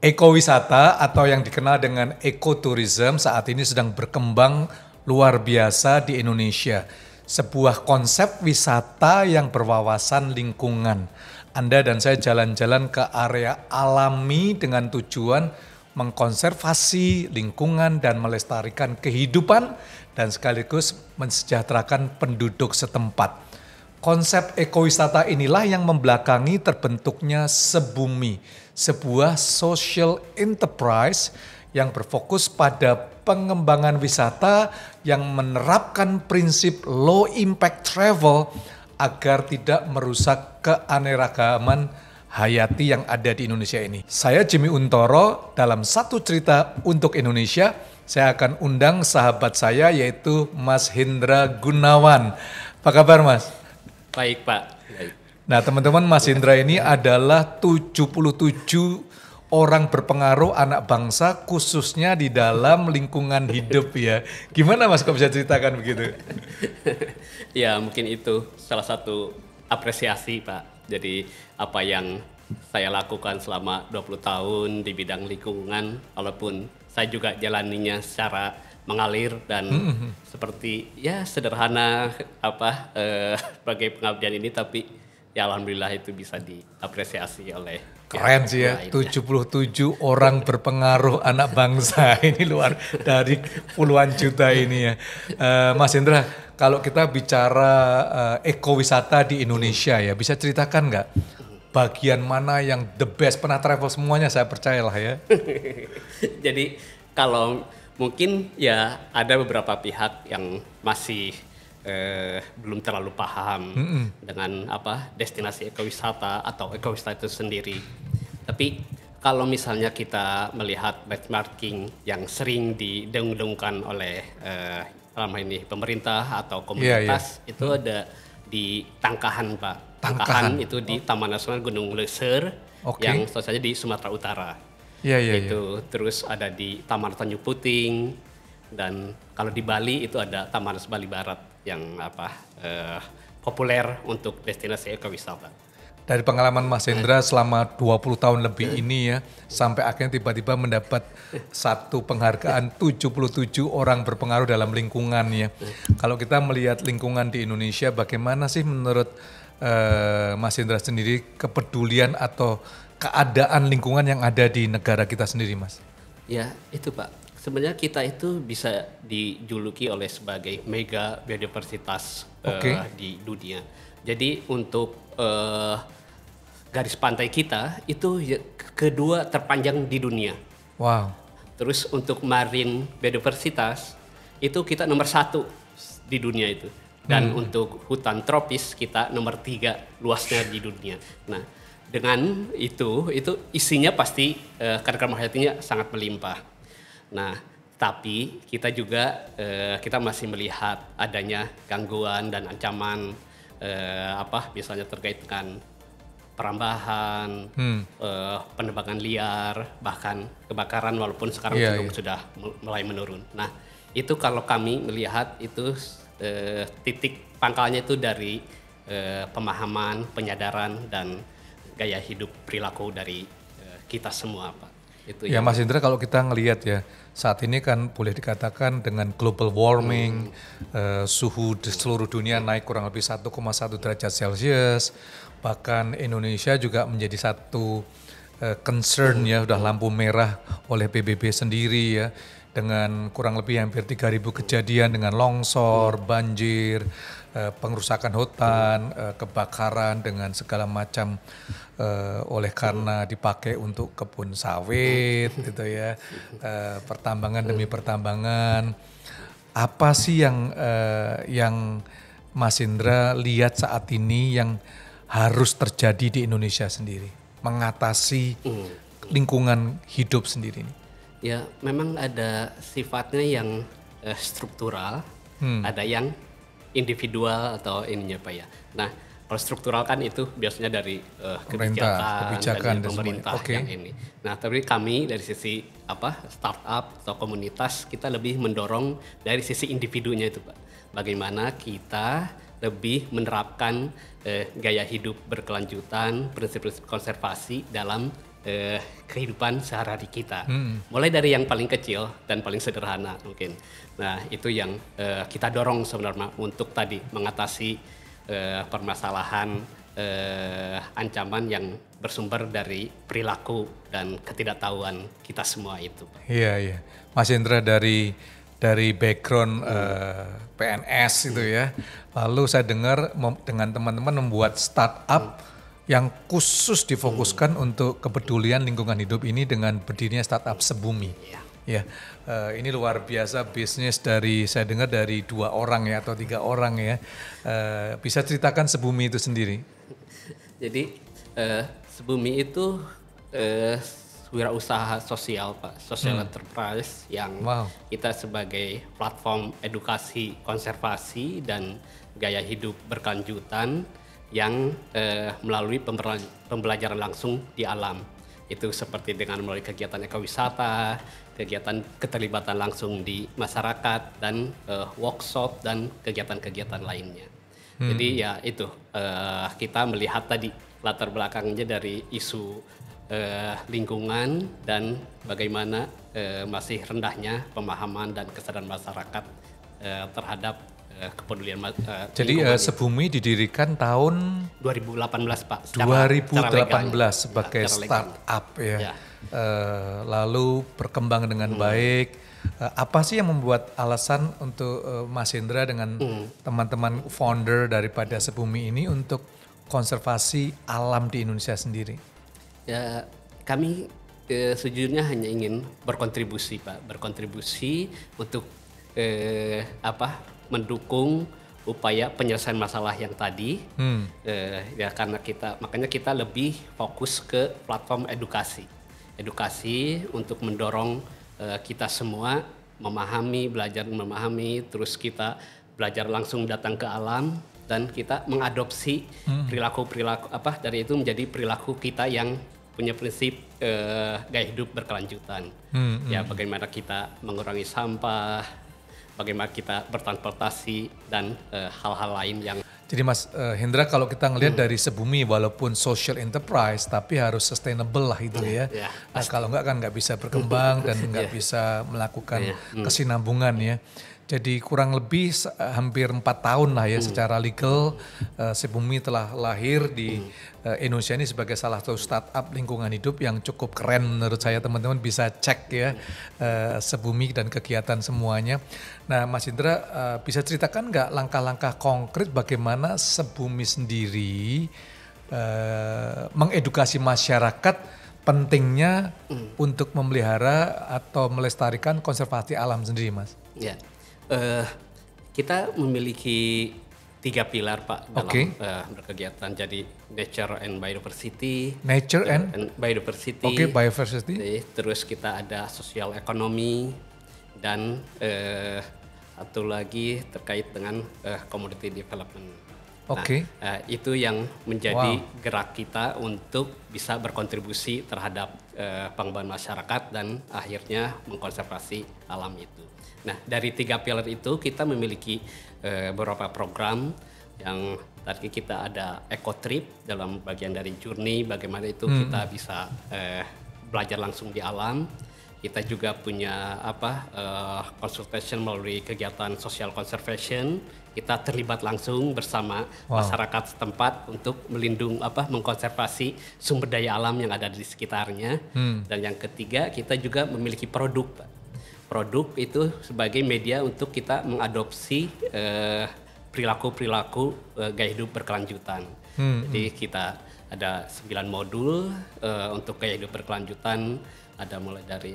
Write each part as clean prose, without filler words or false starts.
Ekowisata atau yang dikenal dengan ekoturism saat ini sedang berkembang luar biasa di Indonesia. Sebuah konsep wisata yang berwawasan lingkungan. Anda dan saya jalan-jalan ke area alami dengan tujuan mengkonservasi lingkungan dan melestarikan kehidupan dan sekaligus mensejahterakan penduduk setempat. Konsep ekowisata inilah yang membelakangi terbentuknya Sebumi, sebuah social enterprise yang berfokus pada pengembangan wisata yang menerapkan prinsip low impact travel agar tidak merusak keanekaragaman hayati yang ada di Indonesia ini. Saya Jimmy Untoro, dalam satu cerita untuk Indonesia, saya akan undang sahabat saya yaitu Mas Hendra Gunawan. Apa kabar Mas? Baik Pak. Baik. Nah teman-teman, Mas Hendra ini adalah 77 orang berpengaruh anak bangsa khususnya di dalam lingkungan hidup ya. Gimana Mas kok bisa ceritakan begitu? Ya mungkin itu salah satu apresiasi Pak. Jadi apa yang saya lakukan selama 20 tahun di bidang lingkungan, walaupun saya juga jalaninya secara mengalir dan seperti ya sederhana sebagai pengabdian ini, tapi ya alhamdulillah itu bisa diapresiasi oleh keren sih ya, 77 orang berpengaruh anak bangsa ini luar dari puluhan juta ini ya. Mas Hendra, kalau kita bicara ekowisata di Indonesia ya, bisa ceritakan nggak bagian mana yang the best? Pernah travel semuanya, saya percayalah ya. Jadi kalau mungkin ya ada beberapa pihak yang masih belum terlalu paham dengan destinasi ekowisata atau ekowisata itu sendiri. Tapi kalau misalnya kita melihat benchmarking yang sering didengung-dengungkan oleh ini pemerintah atau komunitas, itu ada di Tangkahan Pak. Tangkahan itu di Taman Nasional Gunung Leuser yang saja di Sumatera Utara. Terus ada di Taman Tanjung Puting, dan kalau di Bali itu ada Taman Bali Barat yang populer untuk destinasi ekowisata. Dari pengalaman Mas Hendra selama 20 tahun lebih ini ya, sampai akhirnya tiba-tiba mendapat satu penghargaan 77 orang berpengaruh dalam lingkungan ya. Kalau kita melihat lingkungan di Indonesia, bagaimana sih menurut Mas Hendra sendiri kepedulian atau keadaan lingkungan yang ada di negara kita sendiri, Mas? Ya, itu Pak. Sebenarnya kita itu bisa dijuluki oleh sebagai mega biodiversitas di dunia. Jadi untuk garis pantai kita itu kedua terpanjang di dunia. Wow. Terus untuk marine biodiversitas itu kita nomor 1 di dunia itu. Dan untuk hutan tropis kita nomor 3 luasnya di dunia. Nah, dengan itu isinya pasti keanekaragaman hayatinya sangat melimpah. Nah, tapi kita juga kita masih melihat adanya gangguan dan ancaman misalnya terkait dengan perambahan, penebangan liar, bahkan kebakaran walaupun sekarang sudah mulai menurun. Nah, itu kalau kami melihat itu titik pangkalnya itu dari pemahaman, penyadaran dan gaya hidup perilaku dari kita semua, Pak. Itu ya Mas Indra, kalau kita ngelihat ya saat ini kan boleh dikatakan dengan global warming, suhu di seluruh dunia naik kurang lebih 1,1 derajat Celcius, bahkan Indonesia juga menjadi satu concern ya, udah lampu merah oleh PBB sendiri ya, dengan kurang lebih hampir 3.000 kejadian dengan longsor, banjir, pengerusakan hutan, kebakaran dengan segala macam oleh karena dipakai untuk kebun sawit gitu ya, pertambangan demi pertambangan. Apa sih yang Mas Indra lihat saat ini yang harus terjadi di Indonesia sendiri mengatasi lingkungan hidup sendiri ini? Ya, memang ada sifatnya yang struktural, ada yang individual atau ininya Pak ya. Nah, kalau struktural kan itu biasanya dari kebijakan dari pemerintah yang ini. Nah, tapi kami dari sisi startup atau komunitas kita lebih mendorong dari sisi individunya itu Pak. Bagaimana kita lebih menerapkan gaya hidup berkelanjutan, prinsip-prinsip konservasi dalam kehidupan sehari-hari kita. Mulai dari yang paling kecil dan paling sederhana mungkin. Nah itu yang kita dorong sebenarnya untuk tadi mengatasi permasalahan ancaman yang bersumber dari perilaku dan ketidaktahuan kita semua itu. Iya, iya. Mas Indra dari background PNS itu ya. Lalu saya dengar dengan teman-teman membuat startup yang khusus difokuskan untuk kepedulian lingkungan hidup ini dengan berdirinya startup Sebumi. Ya, ini luar biasa bisnis dari saya dengar dari 2 orang ya atau 3 orang ya. Bisa ceritakan Sebumi itu sendiri? Jadi Sebumi itu wirausaha sosial Pak, social enterprise yang kita sebagai platform edukasi konservasi dan gaya hidup berkelanjutan yang melalui pembelajaran langsung di alam. Itu seperti dengan melalui kegiatan ekowisata, kegiatan keterlibatan langsung di masyarakat dan workshop dan kegiatan-kegiatan lainnya. Jadi ya itu kita melihat tadi latar belakangnya dari isu lingkungan dan bagaimana masih rendahnya pemahaman dan kesadaran masyarakat terhadap kepedulian Jadi Sebumi didirikan tahun 2018 Pak. 2018 sebagai startup ya. Lalu berkembang dengan baik. Apa sih yang membuat alasan untuk Mas Indra dengan teman-teman founder daripada Sebumi ini untuk konservasi alam di Indonesia sendiri? Ya, kami sejujurnya hanya ingin berkontribusi Pak, berkontribusi untuk mendukung upaya penyelesaian masalah yang tadi. Ya karena makanya kita lebih fokus ke platform edukasi untuk mendorong kita semua belajar memahami, terus kita belajar langsung datang ke alam dan kita mengadopsi perilaku-perilaku dari itu menjadi perilaku kita yang punya prinsip gaya hidup berkelanjutan. Ya bagaimana kita mengurangi sampah, bagaimana kita bertransportasi dan hal-hal lain yang. Jadi Mas Hendra kalau kita ngelihat dari Sebumi walaupun social enterprise tapi harus sustainable lah itu ya. Nah, kalau enggak kan nggak bisa berkembang dan nggak bisa melakukan kesinambungan ya. Jadi kurang lebih hampir 4 tahun lah ya secara legal Sebumi telah lahir di Indonesia ini sebagai salah satu startup lingkungan hidup yang cukup keren menurut saya. Teman-teman bisa cek ya Sebumi dan kegiatan semuanya. Nah Mas Indra bisa ceritakan nggak langkah-langkah konkret bagaimana Sebumi sendiri mengedukasi masyarakat pentingnya untuk memelihara atau melestarikan konservasi alam sendiri Mas? Ya. Kita memiliki 3 pilar Pak dalam berkegiatan. Jadi nature and biodiversity. Nature and biodiversity. Biodiversity. Terus kita ada sosial ekonomi dan satu lagi terkait dengan community development. Nah, itu yang menjadi gerak kita untuk bisa berkontribusi terhadap pengembangan masyarakat dan akhirnya mengkonservasi alam itu. Nah, dari 3 pilar itu kita memiliki beberapa program yang tadi kita ada eco-trip dalam bagian dari journey, bagaimana itu kita bisa belajar langsung di alam. Kita juga punya consultation melalui kegiatan social conservation. Kita terlibat langsung bersama masyarakat setempat untuk mengkonservasi sumber daya alam yang ada di sekitarnya. Dan yang ketiga, kita juga memiliki produk, Pak. Produk itu sebagai media untuk kita mengadopsi perilaku-perilaku gaya hidup berkelanjutan. Jadi kita ada 9 modul untuk gaya hidup berkelanjutan. Ada mulai dari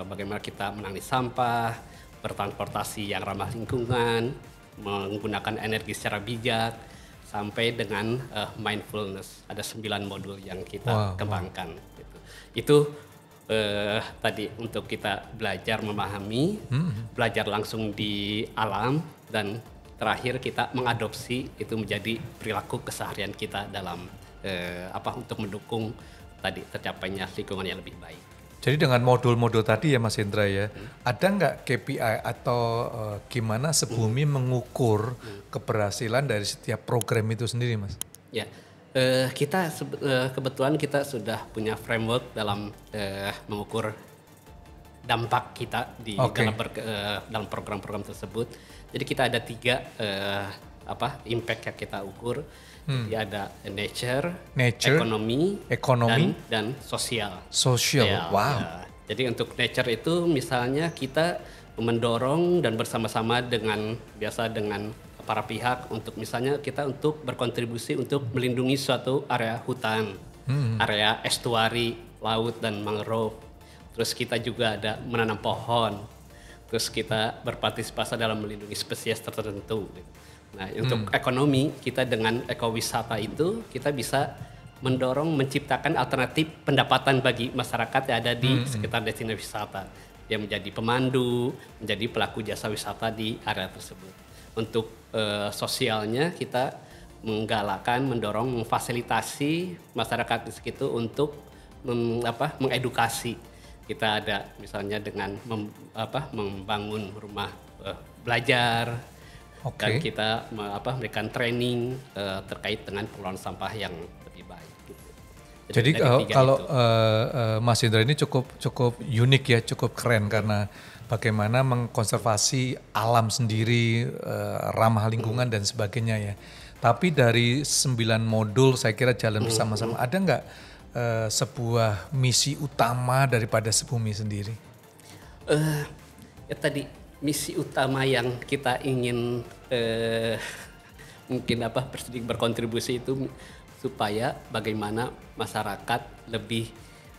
bagaimana kita menangani sampah, bertransportasi yang ramah lingkungan, menggunakan energi secara bijak, sampai dengan mindfulness. Ada 9 modul yang kita kembangkan. Itu tadi untuk kita belajar memahami, belajar langsung di alam, dan terakhir kita mengadopsi itu menjadi perilaku keseharian kita dalam untuk mendukung tadi tercapainya lingkungan yang lebih baik. Jadi dengan modul-modul tadi ya Mas Hendra ya, ada nggak KPI atau gimana Sebumi mengukur keberhasilan dari setiap program itu sendiri Mas? Ya, Kita kebetulan kita sudah punya framework dalam mengukur dampak kita di dalam program-program tersebut. Jadi kita ada 3 impact yang kita ukur. Jadi ada nature, ekonomi, dan sosial. Sosial, wow. Ya. Jadi untuk nature itu misalnya kita mendorong dan bersama-sama dengan para pihak untuk misalnya kita untuk berkontribusi untuk melindungi suatu area hutan, area estuari, laut dan mangrove. Terus kita juga ada menanam pohon. Terus kita berpartisipasi dalam melindungi spesies tertentu. Nah, untuk ekonomi kita dengan ekowisata itu kita bisa mendorong menciptakan alternatif pendapatan bagi masyarakat yang ada di sekitar destinasi wisata yang menjadi pemandu, menjadi pelaku jasa wisata di area tersebut. Untuk sosialnya kita mendorong, memfasilitasi masyarakat di situ untuk mengedukasi. Kita ada misalnya dengan membangun rumah belajar, dan kita memberikan training terkait dengan pengelolaan sampah yang lebih baik. Gitu. Jadi kalau Mas Indra ini cukup unik ya, cukup keren karena bagaimana mengkonservasi alam sendiri, ramah lingkungan dan sebagainya ya. Tapi dari 9 modul saya kira jalan bersama-sama. Ada nggak sebuah misi utama daripada Sebumi sendiri? Ya tadi misi utama yang kita ingin mungkin sedikit berkontribusi itu supaya bagaimana masyarakat lebih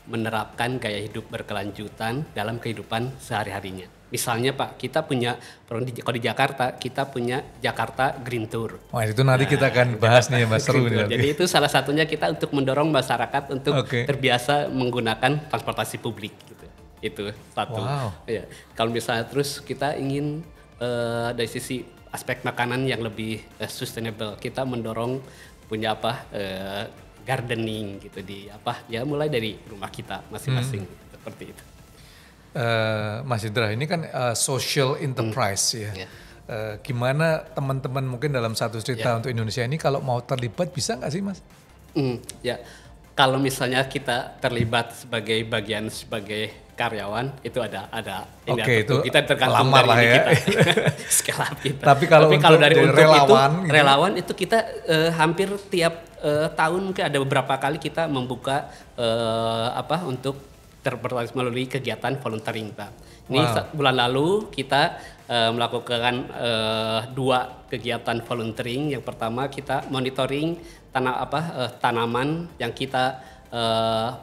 menerapkan gaya hidup berkelanjutan dalam kehidupan sehari-harinya. Misalnya Pak, kita punya, kalau di Jakarta, kita punya Jakarta Green Tour. Wah itu nanti kita akan bahas nih ya Mas, seru nih. Jadi itu salah satunya kita untuk mendorong masyarakat untuk terbiasa menggunakan transportasi publik. Gitu. Itu satu. Wow. Ya. Kalau misalnya terus kita ingin dari sisi aspek makanan yang lebih sustainable, kita mendorong punya gardening gitu mulai dari rumah kita masing-masing seperti itu. Mas Indra ini kan social enterprise ya. Gimana teman-teman mungkin dalam satu cerita untuk Indonesia ini kalau mau terlibat bisa nggak sih Mas? Ya kalau misalnya kita terlibat sebagai karyawan itu ada itu kita tergantung dari kita scale up kita. Tapi kalau dari relawan itu kita hampir tiap tahun mungkin ada beberapa kali kita membuka untuk terberpartisipasi melalui kegiatan volunteering Pak. Ini bulan lalu kita melakukan 2 kegiatan volunteering. Yang pertama kita monitoring tanaman yang kita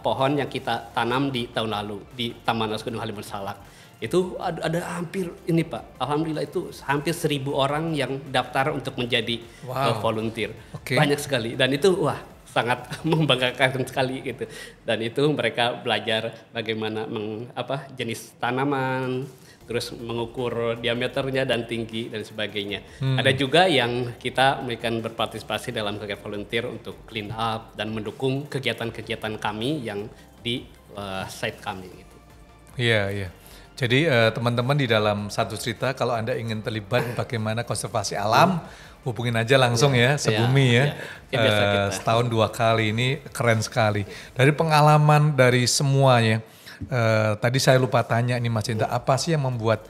pohon yang kita tanam di tahun lalu di Taman Nasional Gunung Halimun Salak. Itu ada hampir ini Pak, alhamdulillah itu hampir 1.000 orang yang daftar untuk menjadi volunteer. Banyak sekali dan itu sangat membanggakan sekali gitu. Dan itu mereka belajar bagaimana jenis tanaman, terus mengukur diameternya dan tinggi dan sebagainya. Ada juga yang kita memberikan berpartisipasi dalam kegiatan volunteer untuk clean up dan mendukung kegiatan-kegiatan kami yang di site kami gitu. Iya. Jadi teman-teman di dalam satu cerita kalau Anda ingin terlibat bagaimana konservasi alam, hubungin aja langsung ya Sebumi ya. Setahun 2 kali ini keren sekali. Dari pengalaman dari semuanya, tadi saya lupa tanya nih Mas Indra, apa sih yang membuat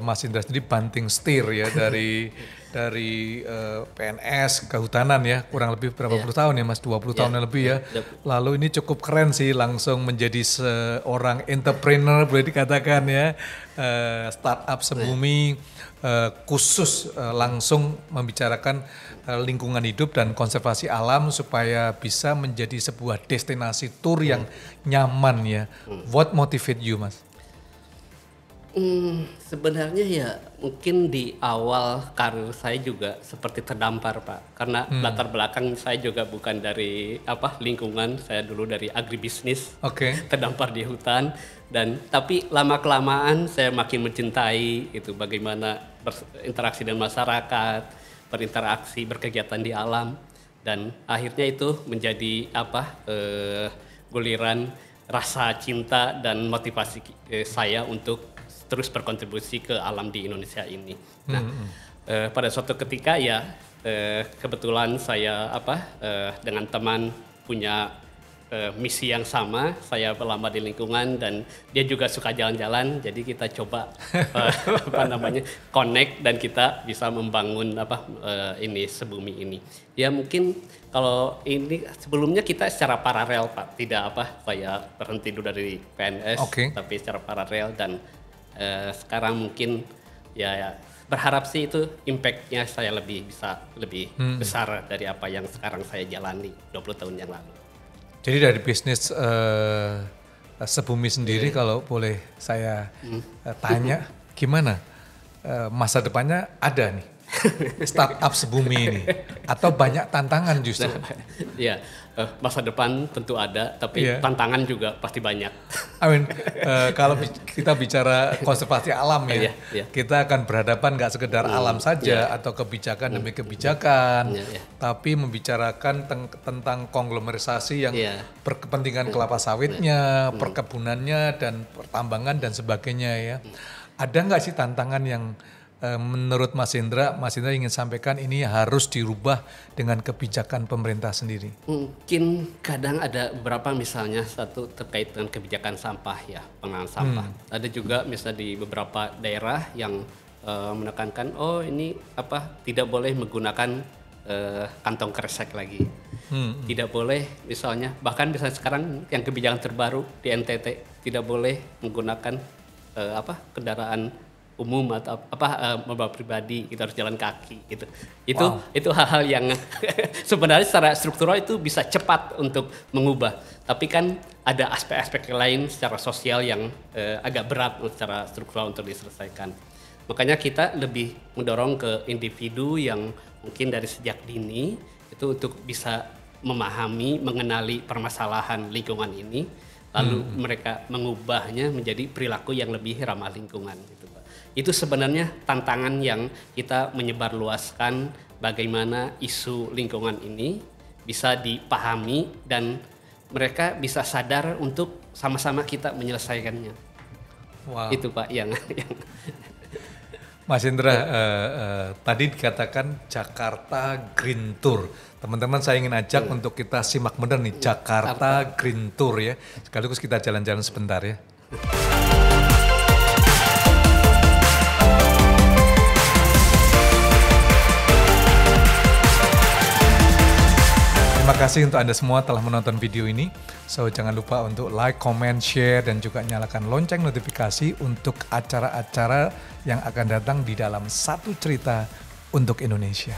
Mas Indra sendiri banting setir ya dari PNS kehutanan ya, kurang lebih berapa puluh tahun ya Mas, 20 tahun lebih ya. Lalu ini cukup keren sih langsung menjadi seorang entrepreneur boleh dikatakan ya, startup Sebumi khusus langsung membicarakan lingkungan hidup dan konservasi alam supaya bisa menjadi sebuah destinasi tour yang nyaman ya. What motivate you Mas? Sebenarnya ya mungkin di awal karir saya juga seperti terdampar Pak, karena latar belakang saya juga bukan dari lingkungan, saya dulu dari agribisnis, terdampar di hutan tapi lama kelamaan saya makin mencintai itu bagaimana berinteraksi dengan masyarakat, berinteraksi berkegiatan di alam dan akhirnya itu menjadi guliran rasa cinta dan motivasi saya untuk terus berkontribusi ke alam di Indonesia ini. Nah, pada suatu ketika ya kebetulan saya dengan teman punya misi yang sama. Saya lama di lingkungan dan dia juga suka jalan-jalan, jadi kita coba connect dan kita bisa membangun ini sebumi ini. Ya mungkin kalau ini sebelumnya kita secara paralel Pak, tidak saya berhenti dulu dari PNS, tapi secara paralel dan sekarang mungkin ya berharap sih itu impact-nya saya bisa lebih besar dari apa yang sekarang saya jalani 20 tahun yang lalu. Jadi dari bisnis Sebumi sendiri kalau boleh saya tanya, gimana masa depannya ada nih startup Sebumi ini atau banyak tantangan justru? Ya, masa depan tentu ada, tapi tantangan juga pasti banyak. Kalau kita bicara konservasi alam kita akan berhadapan nggak sekedar alam saja atau kebijakan demi kebijakan, tapi membicarakan tentang konglomerisasi yang berkepentingan kelapa sawitnya, perkebunannya dan pertambangan dan sebagainya ya. Ada nggak sih tantangan yang menurut Mas Indra ingin sampaikan ini harus dirubah dengan kebijakan pemerintah sendiri? Mungkin kadang ada beberapa, misalnya satu terkait dengan kebijakan sampah ya, pengelolaan sampah. Ada juga misalnya di beberapa daerah yang menekankan ini tidak boleh menggunakan kantong kresek lagi. Tidak boleh misalnya, bahkan misalnya sekarang yang kebijakan terbaru di NTT tidak boleh menggunakan kendaraan umum atau mobil pribadi, kita harus jalan kaki gitu. Itu hal-hal yang sebenarnya secara struktural itu bisa cepat untuk mengubah. Tapi kan ada aspek-aspek lain secara sosial yang agak berat secara struktural untuk diselesaikan. Makanya kita lebih mendorong ke individu yang mungkin dari sejak dini itu untuk bisa memahami, mengenali permasalahan lingkungan ini, lalu mereka mengubahnya menjadi perilaku yang lebih ramah lingkungan gitu, Pak. Itu sebenarnya tantangan yang kita menyebarluaskan bagaimana isu lingkungan ini bisa dipahami dan mereka bisa sadar untuk sama-sama kita menyelesaikannya. Itu Pak yang Mas Indra, tadi dikatakan Jakarta Green Tour. Teman-teman saya ingin ajak untuk kita simak benar nih Jakarta Green Tour ya. Sekaligus kita jalan-jalan sebentar ya. Terima kasih untuk Anda semua telah menonton video ini. So jangan lupa untuk like, comment, share, dan juga nyalakan lonceng notifikasi untuk acara-acara yang akan datang di dalam Satu Cerita untuk Indonesia.